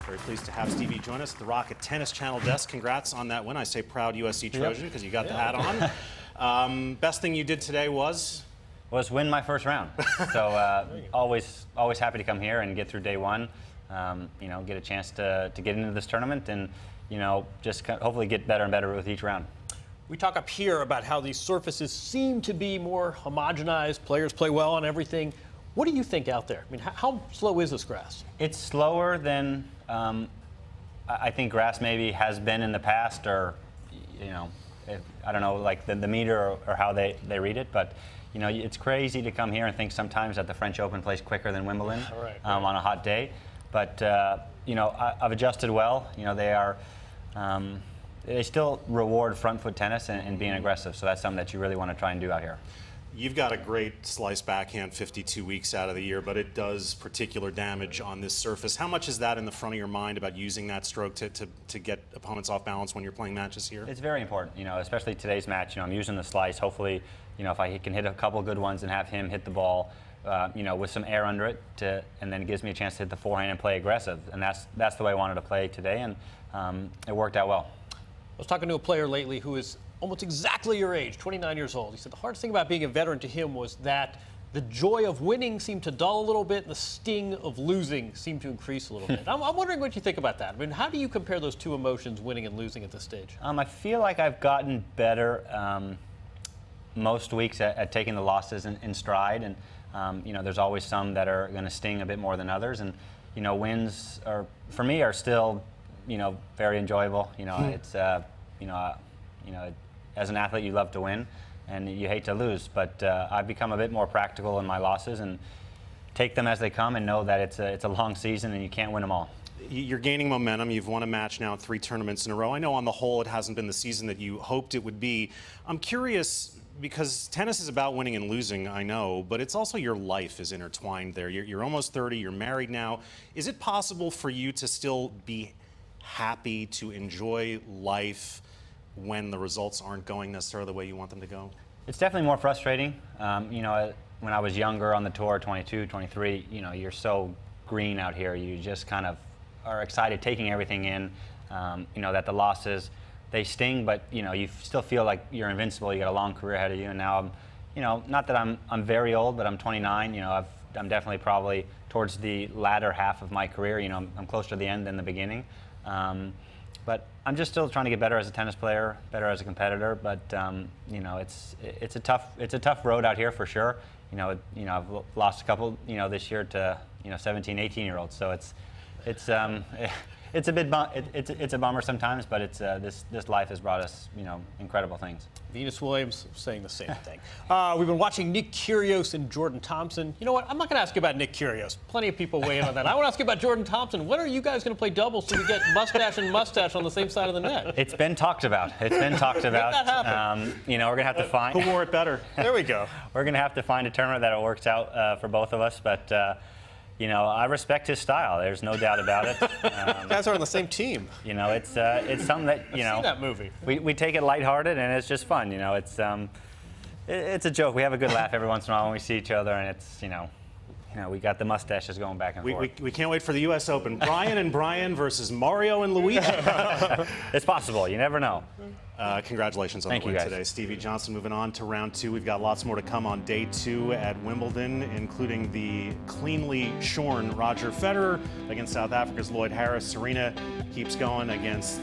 Very pleased to have Stevie join us at the Rocket Tennis Channel desk. Congrats on that win. I say proud USC Trojan because you got the hat on. Best thing you did today was win my first round. So always happy to come here and get through day one. Get a chance to get into this tournament and just hopefully get better and better with each round. We talk up here about how these surfaces seem to be more homogenized. Players play well on everything. What do you think out there? I mean, how slow is this grass? It's slower than I think grass maybe has been in the past, or I don't know, like the meter or how they read it. But it's crazy to come here and think sometimes that the French Open plays quicker than Wimbledon on a hot day. But I've adjusted well. They still reward front foot tennis and being aggressive. So that's something that you really want to try and do out here. You've got a great slice backhand 52 weeks out of the year, but it does particular damage on this surface. How much is that in the front of your mind about using that stroke to get opponents off balance when you're playing matches here? It's very important, especially today's match. I'm using the slice. Hopefully, if I can hit a couple good ones and have him hit the ball, with some air under it, and then it gives me a chance to hit the forehand and play aggressive. And that's the way I wanted to play today, and it worked out well. I was talking to a player lately who is almost exactly your age, 29 years old. He said the hardest thing about being a veteran to him was that the joy of winning seemed to dull a little bit, and the sting of losing seemed to increase a little bit. I'm wondering what you think about that. I mean, how do you compare those two emotions, winning and losing, at this stage? I feel like I've gotten better most weeks at taking the losses in stride, and there's always some that are going to sting a bit more than others, and wins for me are still very enjoyable. It's as an athlete, you love to win, and you hate to lose. But I've become a bit more practical in my losses and take them as they come, and know that it's a long season and you can't win them all. You're gaining momentum. You've won a match now at 3 tournaments in a row. I know on the whole it hasn't been the season that you hoped it would be. I'm curious, because tennis is about winning and losing, I know, but it's also your life is intertwined there. You're almost 30. You're married now. Is it possible for you to still be happy, to enjoy life when the results aren't going necessarily the way you want them to go? It's definitely more frustrating. When I was younger on the tour, 22, 23, you're so green out here. You just kind of are excited taking everything in. That the losses, they sting, but you still feel like you're invincible. You got a long career ahead of you. And now not that I'm very old, but I'm 29. I'm definitely probably towards the latter half of my career. I'm closer to the end than the beginning. But I'm just still trying to get better as a tennis player, better as a competitor. But it's a tough road out here for sure. I've lost a couple this year to 17, 18-year-olds. So it's a bit it's a bummer sometimes, but it's this life has brought us incredible things. Venus Williams saying the same thing. We've been watching Nick Kyrgios and Jordan Thompson. You know what? I'm not going to ask you about Nick Kyrgios. Plenty of people weigh in on that. I want to ask you about Jordan Thompson. When are you guys going to play doubles so we get mustache and mustache on the same side of the net? It's been talked about. It's been talked about. Make that happen. We're going to have to find. Who wore it better? There we go. We're going to have to find a tournament that it works out for both of us, but. I respect his style. There's no doubt about it. You guys are on the same team. It's something that I've seen that movie. We take it lighthearted, and it's just fun. It's a joke. We have a good laugh every once in a while when we see each other, and it's we got the mustaches going back and forth. We can't wait for the U.S. Open. Brian and Brian versus Mario and Luigi. It's possible. You never know. Congratulations on the win today. Stevie Johnson moving on to round 2. We've got lots more to come on day 2 at Wimbledon, including the cleanly shorn Roger Federer against South Africa's Lloyd Harris. Serena keeps going against